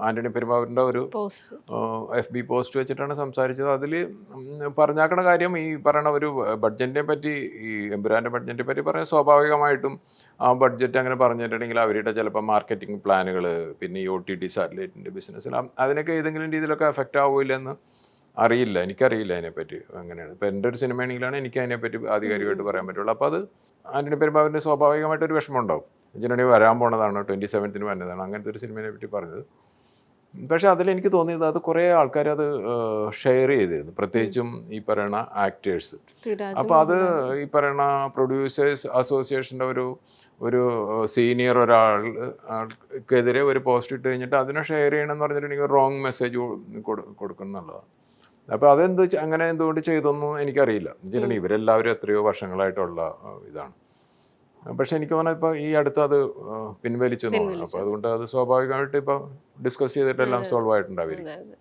ആന്റണി പെരുമ്പാവൂരിൻ്റെ ഒരു post FB post വെച്ചിട്ടാണ് സംസാരിച്ചത്. അതിൽ പറഞ്ഞാക്കണ കാര്യം ഈ പറയണ ഒരു ബഡ്ജറ്റിനെ പറ്റി, ഈ എമ്പുരാൻ്റെ ബഡ്ജറ്റിനെ പറ്റി പറയാൻ സ്വാഭാവികമായിട്ടും ആ ബഡ്ജറ്റ് അങ്ങനെ പറഞ്ഞിട്ടുണ്ടെങ്കിൽ അവരുടെ ചിലപ്പോൾ മാർക്കറ്റിംഗ് പ്ലാനുകൾ, പിന്നെ ഈ OTT സാറ്റലൈറ്റിൻ്റെ ബിസിനസ്സിൽ അതിനൊക്കെ ഏതെങ്കിലും രീതിയിലൊക്കെ എഫക്റ്റ് ആവില്ലെന്ന് അറിയില്ല. എനിക്കറിയില്ല അതിനെപ്പറ്റി എങ്ങനെയാണ്. ഇപ്പോൾ എൻ്റെ ഒരു സിനിമയാണെങ്കിലാണ് എനിക്ക് അതിനെപ്പറ്റി ആധികാരികമായിട്ട് പറയാൻ പറ്റുള്ളൂ. അപ്പോൾ അത് ആന്റണി പെരുമ്പാവൂരിന് സ്വാഭാവികമായിട്ടൊരു വിഷമം ഉണ്ടാവും. ഇതിനിടയിൽ വരാൻ പോണതാണ്, 27th വരുന്നതാണ്, അങ്ങനത്തെ ഒരു സിനിമയെ പറ്റി പറഞ്ഞത്. പക്ഷെ അതിലെനിക്ക് തോന്നിയത് അത് കുറേ ആൾക്കാർ അത് ഷെയർ ചെയ്തിരുന്നു, പ്രത്യേകിച്ചും ഈ പറയുന്ന ആക്ടേഴ്സ്. അപ്പോൾ അത് ഈ പറയുന്ന പ്രൊഡ്യൂസേഴ്സ് അസോസിയേഷൻ്റെ ഒരു സീനിയർ ഒരാൾക്കെതിരെ ഒരു പോസ്റ്റ് ഇട്ട് കഴിഞ്ഞിട്ട് അതിനെ ഷെയർ ചെയ്യണമെന്ന് പറഞ്ഞിട്ടുണ്ടെങ്കിൽ റോങ് മെസ്സേജ് കൊടുക്കണം എന്നുള്ളതാണ്. അപ്പോൾ അങ്ങനെ എന്തുകൊണ്ട് ചെയ്തൊന്നും എനിക്കറിയില്ല. വെച്ചിട്ടുണ്ടെങ്കിൽ ഇവരെല്ലാവരും എത്രയോ വർഷങ്ങളായിട്ടുള്ള ഇതാണ്. പക്ഷെ എനിക്ക് തോന്നുന്നത് ഇപ്പോൾ ഈ അടുത്ത് അത് പിൻവലിച്ചു. അപ്പോൾ അതുകൊണ്ട് അത് സ്വാഭാവികമായിട്ട് ഇപ്പോൾ ഡിസ്കസ് ചെയ്തിട്ടെല്ലാം സോൾവ് ആയിട്ടുണ്ടാവില്ല.